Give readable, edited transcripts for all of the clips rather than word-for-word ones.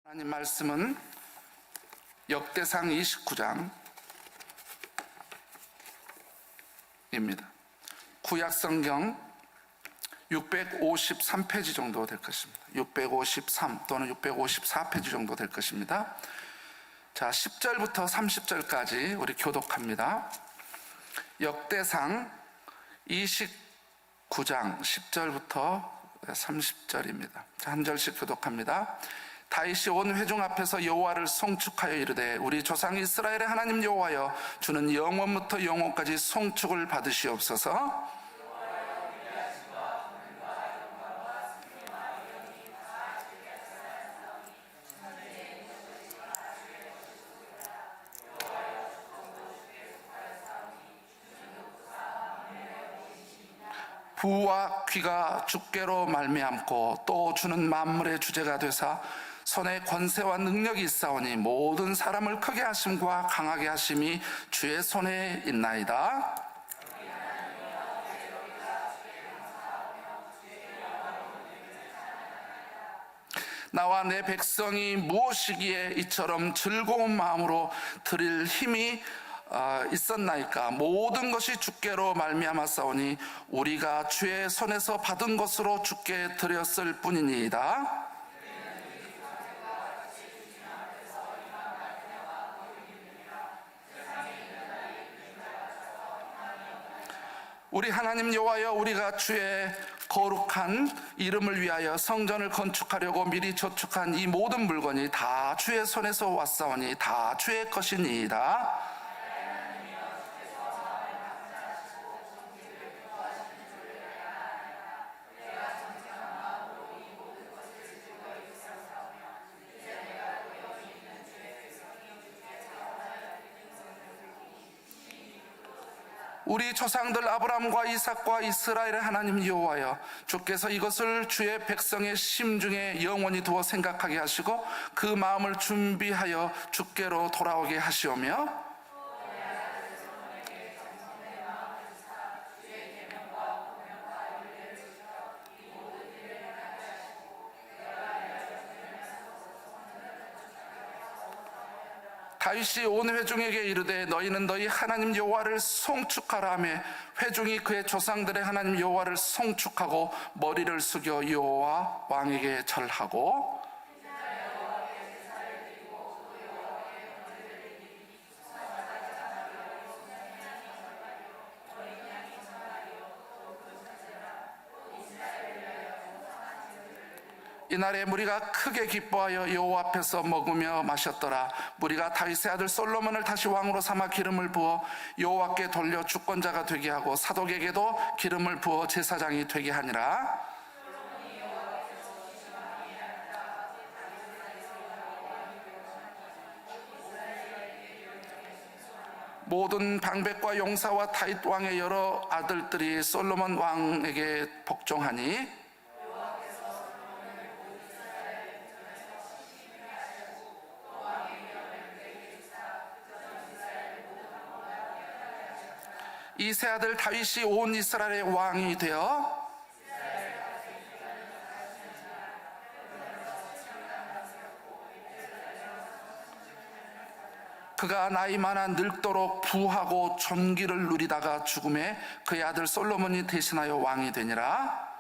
하나님 말씀은 역대상 29장입니다. 구약성경 653페이지 정도 될 것입니다. 653 또는 654페이지 정도 될 것입니다. 자, 10절부터 30절까지 우리 교독합니다. 역대상 29장 10절부터 30절입니다. 자, 한 절씩 교독합니다. 다윗이 온 회중 앞에서 여호와를 송축하여 이르되 우리 조상 이스라엘의 하나님 여호와여, 주는 영원부터 영원까지 송축을 받으시옵소서. 부와 귀가 주께로 말미암고 또 주는 만물의 주제가 되사 손에 권세와 능력이 있사오니 모든 사람을 크게 하심과 강하게 하심이 주의 손에 있나이다. 나와 내 백성이 무엇이기에 이처럼 즐거운 마음으로 드릴 힘이 있었나이까. 모든 것이 주께로 말미암았사오니 우리가 주의 손에서 받은 것으로 주께 드렸을 뿐이니이다. 우리 하나님 여호와여, 우리가 주의 거룩한 이름을 위하여 성전을 건축하려고 미리 저축한 이 모든 물건이 다 주의 손에서 왔사오니 다 주의 것이니이다. 우리 조상들 아브라함과 이삭과 이스라엘의 하나님 여호와여, 주께서 이것을 주의 백성의 심중에 영원히 두어 생각하게 하시고 그 마음을 준비하여 주께로 돌아오게 하시오며, 다윗이 온 회중에게 이르되 너희는 너희 하나님 여호와를 송축하라 하며 회중이 그의 조상들의 하나님 여호와를 송축하고 머리를 숙여 여호와 왕에게 절하고, 이날에 무리가 크게 기뻐하여 여호와 앞에서 먹으며 마셨더라. 무리가 다윗의 아들 솔로몬을 다시 왕으로 삼아 기름을 부어 여호와께 돌려 주권자가 되게 하고 사독에게도 기름을 부어 제사장이 되게 하니라. 모든 방백과 용사와 다윗 왕의 여러 아들들이 솔로몬 왕에게 복종하니 이 세 아들 다윗이 온 이스라엘의 왕이 되어 그가 나이 많아 늙도록 부하고 존귀를 누리다가 죽음에 그의 아들 솔로몬이 대신하여 왕이 되니라.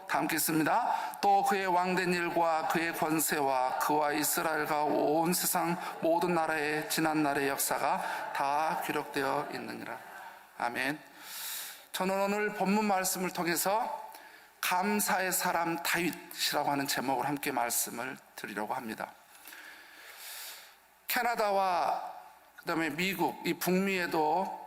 다 함께 읽습니다. 또 그의 왕된 일과 그의 권세와 그와 이스라엘과 온 세상 모든 나라의 지난 날의 역사가 다 기록되어 있느니라. 아멘. 저는 오늘 본문 말씀을 통해서 감사의 사람 다윗이라고 하는 제목을 함께 말씀을 드리려고 합니다. 캐나다와 그다음에 미국, 이 북미에도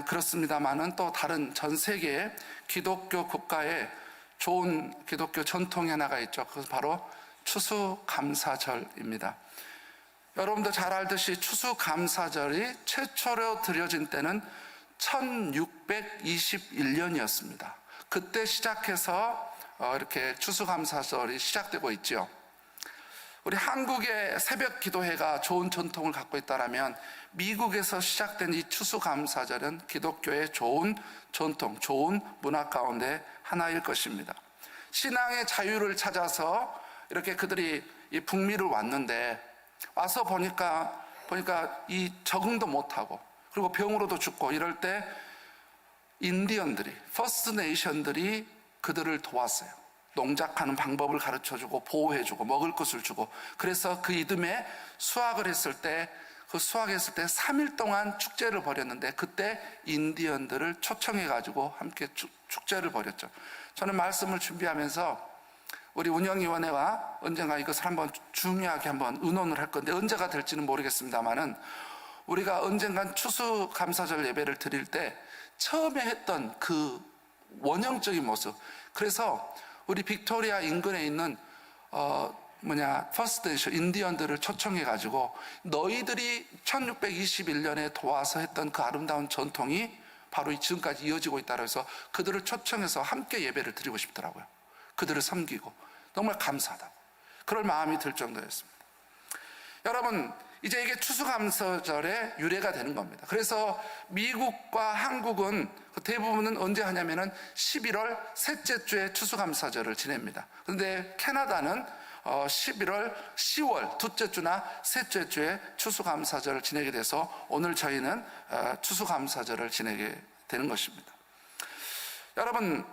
그렇습니다만은 또 다른 전 세계 기독교 국가에 좋은 기독교 전통이 하나가 있죠. 그것은 바로 추수감사절입니다. 여러분도 잘 알듯이 추수감사절이 최초로 드려진 때는 1621년이었습니다. 그때 시작해서 이렇게 추수감사절이 시작되고 있죠. 우리 한국의 새벽 기도회가 좋은 전통을 갖고 있다면 미국에서 시작된 이 추수감사절은 기독교의 좋은 전통, 좋은 문화 가운데 하나일 것입니다. 신앙의 자유를 찾아서 이렇게 그들이 이 북미를 왔는데 와서 보니까 이 적응도 못하고 그리고 병으로도 죽고 이럴 때 인디언들이, 퍼스트 네이션들이 그들을 도왔어요. 농작하는 방법을 가르쳐주고 보호해주고 먹을 것을 주고, 그래서 그 이듬해 수확을 했을 때, 그 수확했을 때 3일 동안 축제를 벌였는데 그때 인디언들을 초청해가지고 함께 축제를 벌였죠. 저는 말씀을 준비하면서 우리 운영위원회와 언젠가 이것을 한번 중요하게 한번 의논을 할 건데 언제가 될지는 모르겠습니다만은, 우리가 언젠간 추수감사절 예배를 드릴 때 처음에 했던 그 원형적인 모습, 그래서 우리 빅토리아 인근에 있는 퍼스트 네이션 인디언들을 초청해가지고 너희들이 1621년에 도와서 했던 그 아름다운 전통이 바로 지금까지 이어지고 있다고 해서 그들을 초청해서 함께 예배를 드리고 싶더라고요. 그들을 섬기고 정말 감사하다고 그럴 마음이 들 정도였습니다. 여러분, 이제 이게 추수감사절의 유래가 되는 겁니다. 그래서 미국과 한국은 대부분은 언제 하냐면은 11월 셋째 주에 추수감사절을 지냅니다. 그런데 캐나다는 10월 둘째 주나 셋째 주에 추수감사절을 지내게 돼서 오늘 저희는 추수감사절을 지내게 되는 것입니다. 여러분,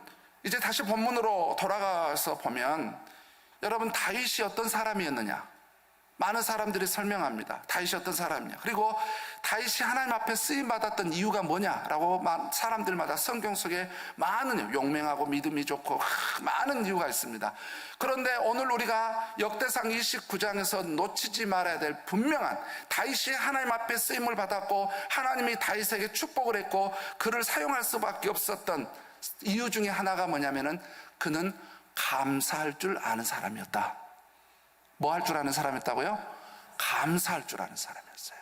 이제 다시 본문으로 돌아가서 보면, 여러분, 다윗이 어떤 사람이었느냐? 많은 사람들이 설명합니다. 다윗이 어떤 사람이냐? 그리고 다윗이 하나님 앞에 쓰임받았던 이유가 뭐냐라고 사람들마다 성경 속에 많은, 용맹하고 믿음이 좋고 많은 이유가 있습니다. 그런데 오늘 우리가 역대상 29장에서 놓치지 말아야 될 분명한, 다윗이 하나님 앞에 쓰임을 받았고 하나님이 다윗에게 축복을 했고 그를 사용할 수밖에 없었던 이유 중에 하나가 뭐냐면은 그는 감사할 줄 아는 사람이었다. 뭐 할 줄 아는 사람이었다고요? 감사할 줄 아는 사람이었어요.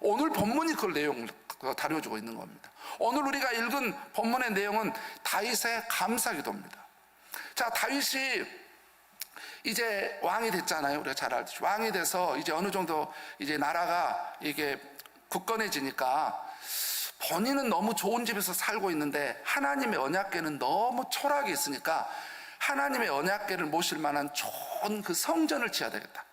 오늘 본문이 그 내용을 다뤄주고 있는 겁니다. 오늘 우리가 읽은 본문의 내용은 다윗의 감사기도입니다. 자, 다윗이 이제 왕이 됐잖아요. 우리가 잘 알듯이 왕이 돼서 이제 어느 정도 이제 나라가 이게 굳건해지니까 본인은 너무 좋은 집에서 살고 있는데 하나님의 언약궤는 너무 초라하게 있으니까 하나님의 언약궤를 모실 만한 좋은 그 성전을 지어야 되겠다,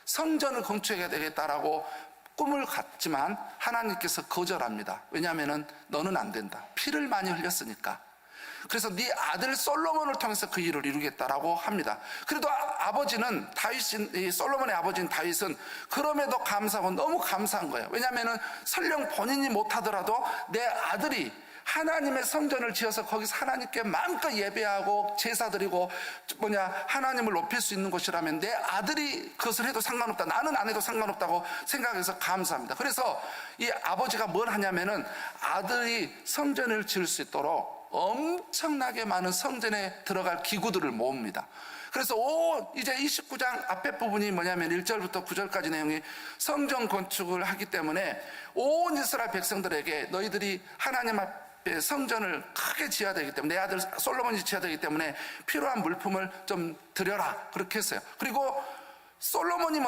성전을 건축해야 되겠다라고 꿈을 갖지만 하나님께서 거절합니다. 왜냐하면 너는 안 된다, 피를 많이 흘렸으니까. 그래서 네 아들 솔로몬을 통해서 그 일을 이루겠다라고 합니다. 그래도 아버지는 다윗이, 솔로몬의 아버지인 다윗은 그럼에도 감사하고 너무 감사한 거예요. 왜냐하면 설령 본인이 못하더라도 내 아들이 하나님의 성전을 지어서 거기서 하나님께 마음껏 예배하고 제사드리고 하나님을 높일 수 있는 곳이라면 내 아들이 그것을 해도 상관없다, 나는 안 해도 상관없다고 생각해서 감사합니다. 그래서 이 아버지가 뭘 하냐면은 아들이 성전을 지을 수 있도록 엄청나게 많은 성전에 들어갈 기구들을 모읍니다. 그래서 이제 29장 앞에 부분이 뭐냐면 1절부터 9절까지 내용이 성전 건축을 하기 때문에 온 이스라엘 백성들에게 너희들이 하나님 앞에 성전을 크게 지어야 되기 때문에, 내 아들 솔로몬이 지어야 되기 때문에 필요한 물품을 좀 드려라, 그렇게 했어요. 그리고 솔로몬이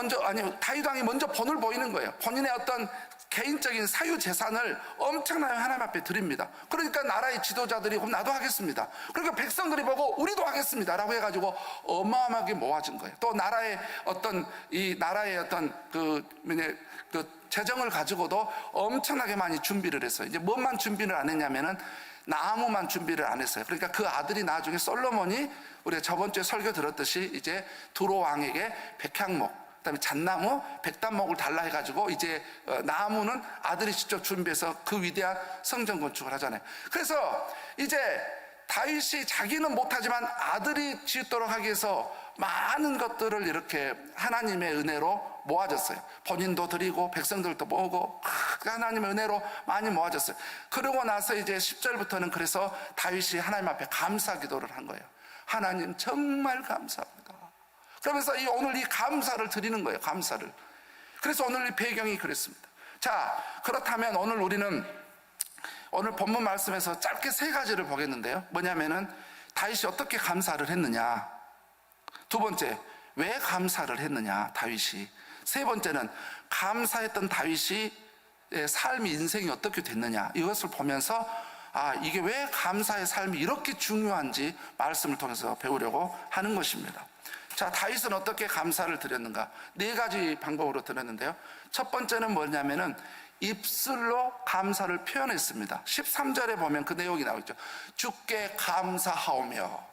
다윗 왕이 먼저 본을 보이는 거예요. 본인의 어떤 개인적인 사유 재산을 엄청나게 하나님 앞에 드립니다. 그러니까 나라의 지도자들이 그럼 나도 하겠습니다, 그러니까 백성들이 보고 우리도 하겠습니다 라고 해가지고 어마어마하게 모아진 거예요. 또 나라의 어떤 재정을 가지고도 엄청나게 많이 준비를 했어요. 이제 뭐만 준비를 안 했냐면은 나무만 준비를 안 했어요. 그러니까 그 아들이 나중에 솔로몬이 우리가 저번 주에 설교 들었듯이 이제 두로 왕에게 백향목, 그다음에 잣나무, 백단목을 달라 해가지고 이제 나무는 아들이 직접 준비해서 그 위대한 성전 건축을 하잖아요. 그래서 이제 다윗이 자기는 못하지만 아들이 짓도록 하기 위해서 많은 것들을 이렇게 하나님의 은혜로 모아졌어요. 본인도 드리고 백성들도 모으고 하나님의 은혜로 많이 모아졌어요. 그러고 나서 이제 10절부터는 그래서 다윗이 하나님 앞에 감사 기도를 한 거예요. 하나님 정말 감사합니다. 그러면서 오늘 이 감사를 드리는 거예요. 감사를. 그래서 오늘 이 배경이 그랬습니다. 자, 그렇다면 오늘 우리는 오늘 본문 말씀에서 짧게 세 가지를 보겠는데요. 뭐냐면은 다윗이 어떻게 감사를 했느냐. 두 번째, 왜 감사를 했느냐, 다윗이. 세 번째는 감사했던 다윗이 삶이, 인생이 어떻게 됐느냐, 이것을 보면서 이게 왜 감사의 삶이 이렇게 중요한지 말씀을 통해서 배우려고 하는 것입니다. 자, 다윗은 어떻게 감사를 드렸는가? 네 가지 방법으로 드렸는데요. 첫 번째는 뭐냐면은 입술로 감사를 표현했습니다. 13절에 보면 그 내용이 나오죠. 주께 감사하오며.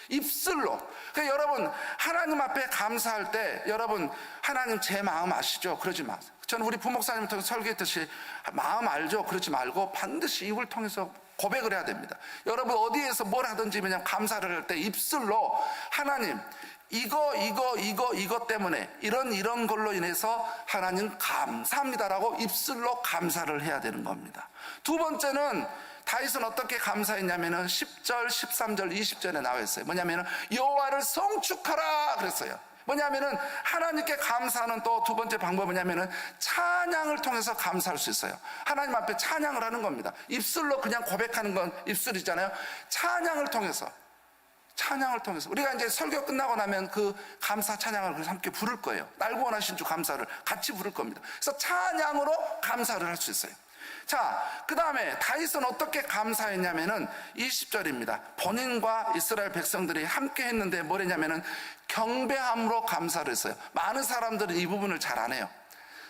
입술로. 그러니까 여러분, 하나님 앞에 감사할 때 여러분, 하나님 제 마음 아시죠? 그러지 마세요. 저는 우리 부목사님을 통해서 설교했듯이 마음 알죠? 그러지 말고 반드시 입을 통해서 고백을 해야 됩니다. 여러분, 어디에서 뭘 하든지 그냥 감사를 할 때 입술로 하나님, 이것 때문에 이런 걸로 인해서 하나님 감사합니다라고 입술로 감사를 해야 되는 겁니다. 두 번째는 다윗은 어떻게 감사했냐면은 10절, 13절, 20절에 나와 있어요. 뭐냐면은 여호와를 성축하라 그랬어요. 뭐냐면은 하나님께 감사하는 또 두 번째 방법은 뭐냐면은 찬양을 통해서 감사할 수 있어요. 하나님 앞에 찬양을 하는 겁니다. 입술로 그냥 고백하는 건 입술이잖아요. 찬양을 통해서 우리가 이제 설교 끝나고 나면 그 감사 찬양을 함께 부를 거예요. 날 구원하신 주 감사를 같이 부를 겁니다. 그래서 찬양으로 감사를 할 수 있어요. 자, 그 다음에 다윗은 어떻게 감사했냐면은 20절입니다. 본인과 이스라엘 백성들이 함께 했는데 뭐랬냐면은 경배함으로 감사를 했어요. 많은 사람들은 이 부분을 잘 안 해요.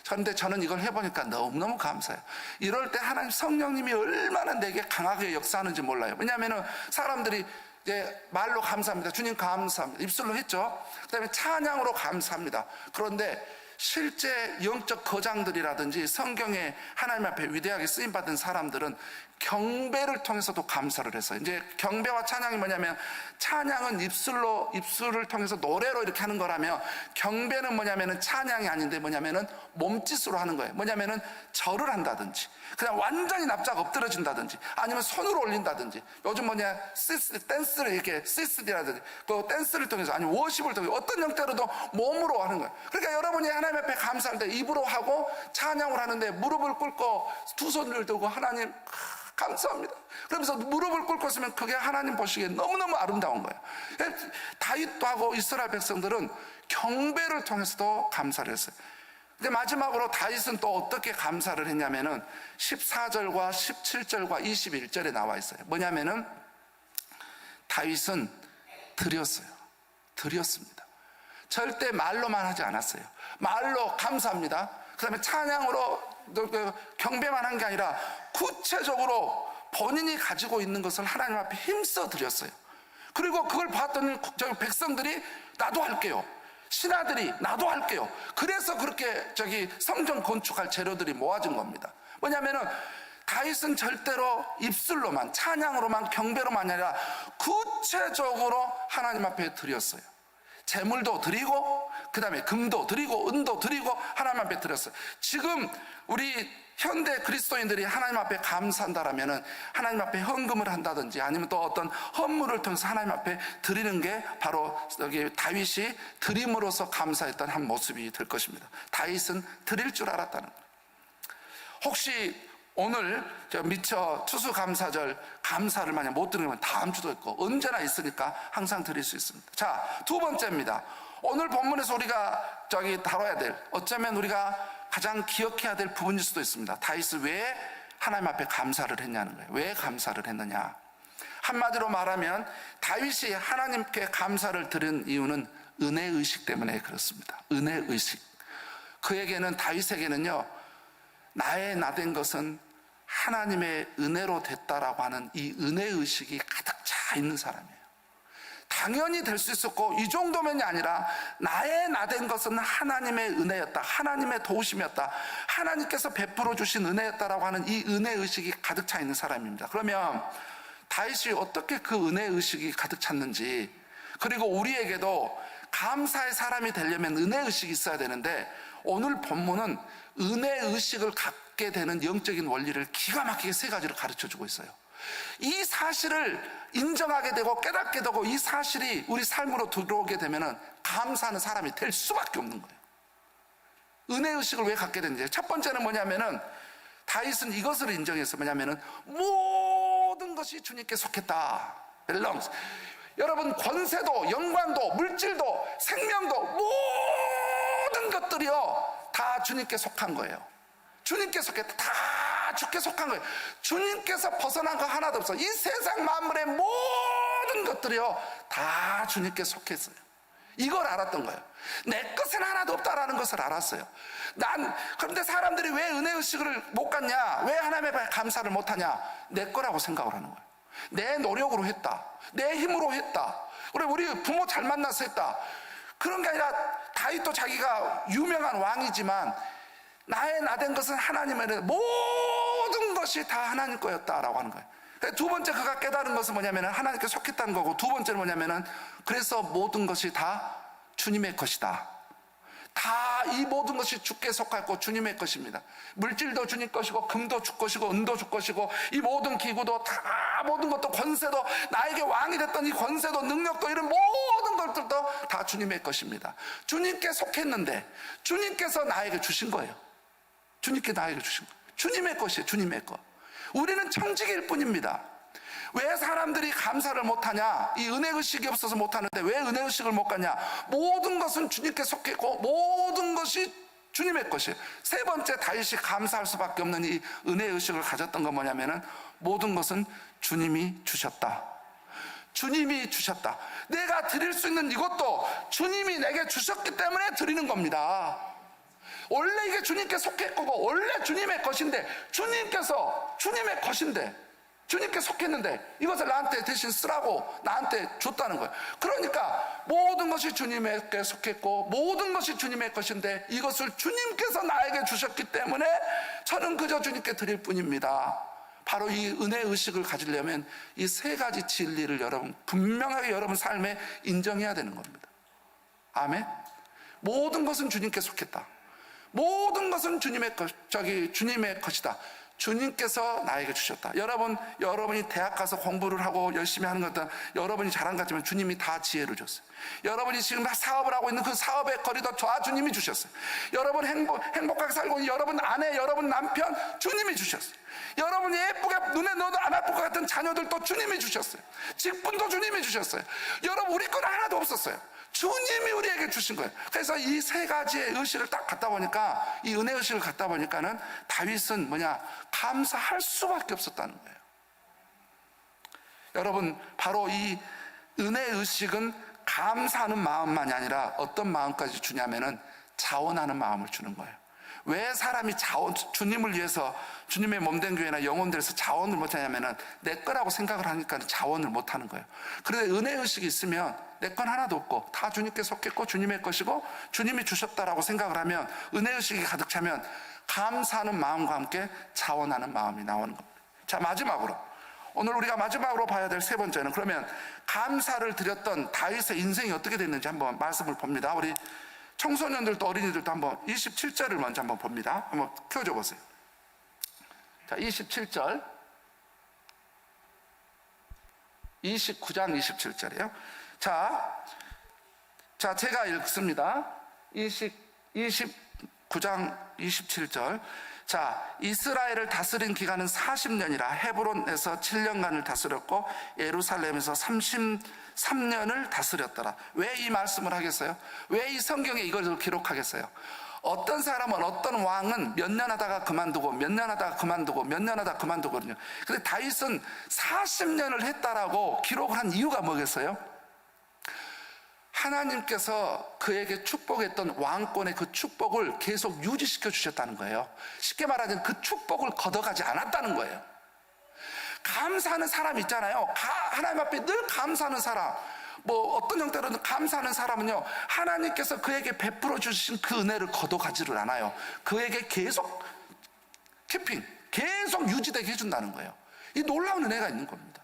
그런데 저는 이걸 해보니까 너무너무 감사해요. 이럴 때 하나님 성령님이 얼마나 내게 강하게 역사하는지 몰라요. 왜냐하면은 사람들이 이제 말로 감사합니다. 주님 감사합니다. 입술로 했죠. 그 다음에 찬양으로 감사합니다. 그런데 실제 영적 거장들이라든지 성경에 하나님 앞에 위대하게 쓰임받은 사람들은 경배를 통해서도 감사를 했어요. 이제 경배와 찬양이 뭐냐면, 찬양은 입술을 통해서 노래로 이렇게 하는 거라면, 경배는 뭐냐면은 찬양이 아닌데 뭐냐면은 몸짓으로 하는 거예요. 뭐냐면은 절을 한다든지, 그냥 완전히 납작 엎드러진다든지, 아니면 손으로 올린다든지, 요즘 댄스를 이렇게 시스디라든지, 그 댄스를 통해서, 아니면 워십을 통해서 어떤 형태로도 몸으로 하는 거예요. 그러니까 여러분이 하나님 앞에 감사할 때 입으로 하고 찬양을 하는데 무릎을 꿇고 두 손을 들고 하나님 감사합니다. 그러면서 무릎을 꿇고 있으면 그게 하나님 보시기에 너무너무 아름다운 거예요. 다윗도 하고 이스라엘 백성들은 경배를 통해서도 감사를 했어요. 근데 마지막으로 다윗은 또 어떻게 감사를 했냐면은 14절과 17절과 21절에 나와 있어요. 뭐냐면은 다윗은 드렸습니다. 절대 말로만 하지 않았어요. 말로 감사합니다. 그 다음에 찬양으로 경배만 한 게 아니라 구체적으로 본인이 가지고 있는 것을 하나님 앞에 힘써 드렸어요. 그리고 그걸 봤더니 백성들이 나도 할게요. 신하들이 나도 할게요. 그래서 그렇게 성전 건축할 재료들이 모아진 겁니다. 뭐냐면은 다윗은 절대로 입술로만, 찬양으로만, 경배로만 아니라 구체적으로 하나님 앞에 드렸어요. 재물도 드리고, 그 다음에 금도 드리고, 은도 드리고 하나님 앞에 드렸어요. 지금 우리 현대 그리스도인들이 하나님 앞에 감사한다라면은 하나님 앞에 헌금을 한다든지 아니면 또 어떤 헌물을 통해서 하나님 앞에 드리는 게 바로 여기 다윗이 드림으로써 감사했던 한 모습이 될 것입니다. 다윗은 드릴 줄 알았다는 거예요. 혹시 오늘 미처 추수감사절 감사를 만약 못 드리면 다음 주도 있고 언제나 있으니까 항상 드릴 수 있습니다. 자, 두 번째입니다. 오늘 본문에서 우리가 다뤄야 될, 어쩌면 우리가 가장 기억해야 될 부분일 수도 있습니다. 다윗은 왜 하나님 앞에 감사를 했냐는 거예요. 왜 감사를 했느냐. 한마디로 말하면 다윗이 하나님께 감사를 드린 이유는 은혜의식 때문에 그렇습니다. 은혜의식. 그에게는, 다윗에게는요, 나의 나된 것은 하나님의 은혜로 됐다라고 하는 이 은혜의식이 가득 차 있는 사람이에요. 당연히 될 수 있었고, 이 정도면이 아니라 나의 나된 것은 하나님의 은혜였다, 하나님의 도우심이었다, 하나님께서 베풀어 주신 은혜였다라고 하는 이 은혜의식이 가득 차 있는 사람입니다. 그러면 다윗이 어떻게 그 은혜의식이 가득 찼는지, 그리고 우리에게도 감사의 사람이 되려면 은혜의식이 있어야 되는데, 오늘 본문은 은혜의식을 갖게 되는 영적인 원리를 기가 막히게 세 가지로 가르쳐주고 있어요. 이 사실을 인정하게 되고 깨닫게 되고 이 사실이 우리 삶으로 들어오게 되면 감사하는 사람이 될 수밖에 없는 거예요. 은혜의식을 왜 갖게 되는지, 첫 번째는 뭐냐면은 다윗은 이것을 인정해서, 뭐냐면은 모든 것이 주님께 속했다. belongs. 여러분, 권세도, 영광도, 물질도, 생명도, 모든 것들이요 다 주님께 속한 거예요. 주님께 속했다. 다 주께 속한 거예요. 주님께서 벗어난 거 하나도 없어. 이 세상 만물의 모든 것들이요 다 주님께 속했어요. 이걸 알았던 거예요. 내 것은 하나도 없다라는 것을 알았어요. 그런데 사람들이 왜 은혜의식을 못 갖냐, 왜 하나님에 감사를 못하냐, 내 거라고 생각을 하는 거예요. 내 노력으로 했다, 내 힘으로 했다, 그래 우리 부모 잘 만나서 했다. 그런 게 아니라 다윗도 자기가 유명한 왕이지만 나의 나된 것은 하나님의 모든 것이 다 하나님 거였다라고 하는 거예요. 두 번째 그가 깨달은 것은 뭐냐면 하나님께 속했다는 거고, 두 번째는 뭐냐면은 그래서 모든 것이 다 주님의 것이다. 다 이 모든 것이 주께 속하고 주님의 것입니다. 물질도 주님 것이고, 금도 주 것이고, 은도 주 것이고, 이 모든 기구도 다, 모든 것도, 권세도, 나에게 왕이 됐던 이 권세도, 능력도, 이런 모든 것들도 다 주님의 것입니다. 주님께 속했는데 주님께서 나에게 주신 거예요. 주님께 나에게 주신 거예요. 주님의 것이에요. 주님의 것. 우리는 청지기일 뿐입니다. 왜 사람들이 감사를 못하냐? 이 은혜의식이 없어서 못하는데 왜 은혜의식을 못 갖냐? 모든 것은 주님께 속했고 모든 것이 주님의 것이에요. 세 번째, 다윗이 감사할 수밖에 없는 이 은혜의식을 가졌던 건 뭐냐면은 모든 것은 주님이 주셨다. 주님이 주셨다. 내가 드릴 수 있는 이것도 주님이 내게 주셨기 때문에 드리는 겁니다. 원래 이게 주님께 속했고 원래 주님의 것인데, 주님께서 주님의 것인데 주님께 속했는데 이것을 나한테 대신 쓰라고 나한테 줬다는 거예요. 그러니까 모든 것이 주님에게 속했고 모든 것이 주님의 것인데 이것을 주님께서 나에게 주셨기 때문에 저는 그저 주님께 드릴 뿐입니다. 바로 이 은혜의식을 가지려면 이 세 가지 진리를 여러분 분명하게 여러분 삶에 인정해야 되는 겁니다. 아멘. 모든 것은 주님께 속했다. 모든 것은 주님의 것이다. 주님께서 나에게 주셨다. 여러분이 대학 가서 공부를 하고 열심히 하는 것도 여러분이 잘한 것 같지만 주님이 다 지혜를 줬어요. 여러분이 지금 사업을 하고 있는 그 사업의 거리도 다 주님이 주셨어요. 여러분 행복하게 살고 있는 여러분 아내, 여러분 남편 주님이 주셨어요. 여러분이 예쁘게 눈에 넣어도 안 아플 것 같은 자녀들도 주님이 주셨어요. 직분도 주님이 주셨어요. 여러분 우리 건 하나도 없었어요. 주님이 우리에게 주신 거예요. 그래서 이 세 가지의 의식을 딱 갖다 보니까, 이 은혜 의식을 갖다 보니까는 다윗은 감사할 수밖에 없었다는 거예요. 여러분, 바로 이 은혜 의식은 감사하는 마음만이 아니라 어떤 마음까지 주냐면은 자원하는 마음을 주는 거예요. 왜 사람이 주님을 위해서, 주님의 몸된 교회나 영혼들에서 자원을 못하냐면은 내 거라고 생각을 하니까 자원을 못하는 거예요. 그런데 은혜의식이 있으면 내 건 하나도 없고 다 주님께 속했고 주님의 것이고 주님이 주셨다라고 생각을 하면, 은혜의식이 가득 차면 감사하는 마음과 함께 자원하는 마음이 나오는 겁니다. 자, 마지막으로 오늘 우리가 마지막으로 봐야 될 세 번째는, 그러면 감사를 드렸던 다윗의 인생이 어떻게 됐는지 한번 말씀을 봅니다. 우리 청소년들도 어린이들도 한번 27절을 먼저 한번 봅니다. 한번 켜줘 보세요. 자, 27절, 29장 27절이에요. 자, 제가 읽습니다. 29장 27절. 자, 이스라엘을 다스린 기간은 40년이라 헤브론에서 7년간을 다스렸고 예루살렘에서 33년을 다스렸더라. 왜 이 말씀을 하겠어요? 왜 이 성경에 이걸 기록하겠어요? 어떤 사람은, 어떤 왕은 몇 년 하다가 그만두고 몇 년 하다가 그만두고 몇 년 하다가 그만두거든요. 근데 다윗은 40년을 했다라고 기록을 한 이유가 뭐겠어요? 하나님께서 그에게 축복했던 왕권의 그 축복을 계속 유지시켜 주셨다는 거예요. 쉽게 말하자면 그 축복을 걷어가지 않았다는 거예요. 감사하는 사람 있잖아요. 하나님 앞에 늘 감사하는 사람, 어떤 형태로는 감사하는 사람은요, 하나님께서 그에게 베풀어 주신 그 은혜를 걷어가지를 않아요. 그에게 계속 계속 유지되게 해준다는 거예요. 이 놀라운 은혜가 있는 겁니다.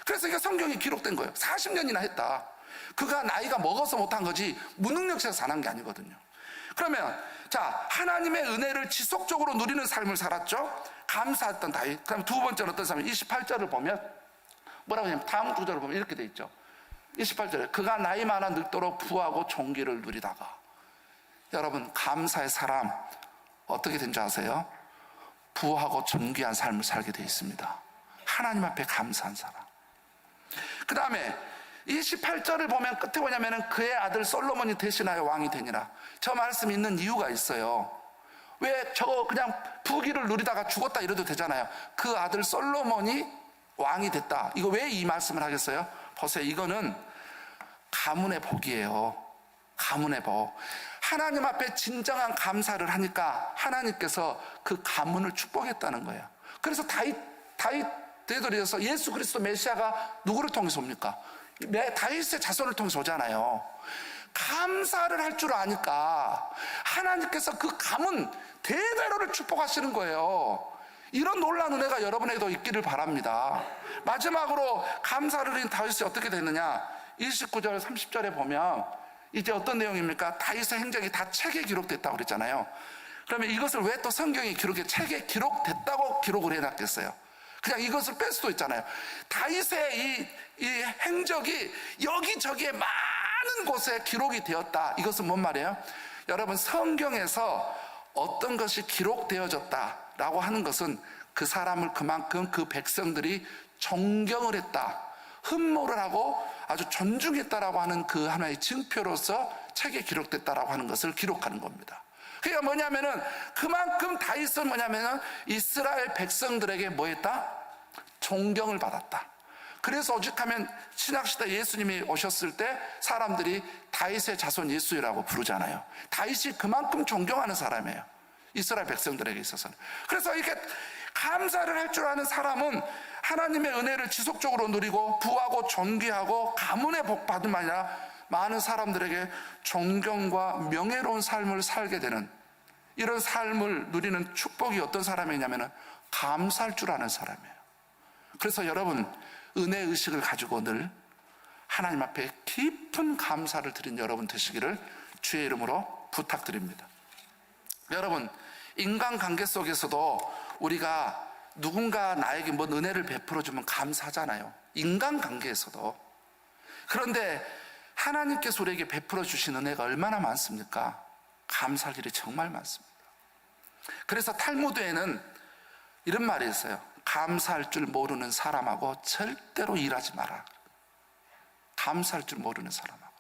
그래서 이게 성경에 기록된 거예요. 40년이나 했다. 그가 나이가 먹어서 못한 거지 무능력해서 안 한 게 아니거든요. 그러면 자, 하나님의 은혜를 지속적으로 누리는 삶을 살았죠. 감사했던 다윗. 그럼 두 번째는 어떤 사람이 28절을 보면 뭐라고 하냐면, 다음 구절을 보면 이렇게 돼 있죠. 28절에 그가 나이 많아 늙도록 부하고 존귀를 누리다가. 여러분, 감사의 사람 어떻게 된 줄 아세요? 부하고 존귀한 삶을 살게 돼 있습니다. 하나님 앞에 감사한 사람. 그 다음에 28절을 보면 끝에 뭐냐면은 그의 아들 솔로몬이 대신하여 왕이 되니라. 저 말씀이 있는 이유가 있어요. 왜 저거 그냥 부귀를 누리다가 죽었다 이래도 되잖아요. 그 아들 솔로몬이 왕이 됐다. 이거 왜 이 말씀을 하겠어요? 보세요. 이거는 가문의 복이에요. 가문의 복. 하나님 앞에 진정한 감사를 하니까 하나님께서 그 가문을 축복했다는 거예요. 그래서 다윗 되돌려서 예수 그리스도 메시아가 누구를 통해서 옵니까? 다윗의 자손을 통해서 오잖아요. 감사를 할 줄 아니까 하나님께서 그 가문 대대로를 축복하시는 거예요. 이런 놀라운 은혜가 여러분에게도 있기를 바랍니다. 마지막으로 감사를 드린 다윗이 어떻게 됐느냐? 29절 30절에 보면 이제 어떤 내용입니까? 다윗의 행적이 다 책에 기록됐다고 그랬잖아요. 그러면 이것을 왜 또 성경이 책에 기록됐다고 기록을 해놨겠어요? 그냥 이것을 뺄 수도 있잖아요. 다윗의 이 행적이 여기저기에 많은 곳에 기록이 되었다. 이것은 뭔 말이에요? 여러분, 성경에서 어떤 것이 기록되어졌다라고 하는 것은 그 사람을 그만큼 그 백성들이 존경을 했다, 흠모를 하고 아주 존중했다라고 하는 그 하나의 증표로서 책에 기록됐다라고 하는 것을 기록하는 겁니다. 그게 뭐냐면은 그만큼 다윗은 뭐냐면은 이스라엘 백성들에게 뭐 했다? 존경을 받았다. 그래서 오죽하면 신약시대 예수님이 오셨을 때 사람들이 다윗의 자손 예수라고 부르잖아요. 다윗이 그만큼 존경하는 사람이에요. 이스라엘 백성들에게 있어서는. 그래서 이렇게 감사를 할 줄 아는 사람은 하나님의 은혜를 지속적으로 누리고 부하고 존귀하고 가문의 복 받은 아니라 많은 사람들에게 존경과 명예로운 삶을 살게 되는, 이런 삶을 누리는 축복이 어떤 사람이냐면 감사할 줄 아는 사람이에요. 그래서 여러분, 은혜의식을 가지고 늘 하나님 앞에 깊은 감사를 드린 여러분 되시기를 주의 이름으로 부탁드립니다. 여러분, 인간관계 속에서도 우리가 누군가 나에게 뭔 은혜를 베풀어주면 감사하잖아요. 인간관계에서도. 그런데 하나님께서 우리에게 베풀어 주신 은혜가 얼마나 많습니까? 감사할 일이 정말 많습니다. 그래서 탈무드에는 이런 말이 있어요. 감사할 줄 모르는 사람하고 절대로 일하지 마라. 감사할 줄 모르는 사람하고.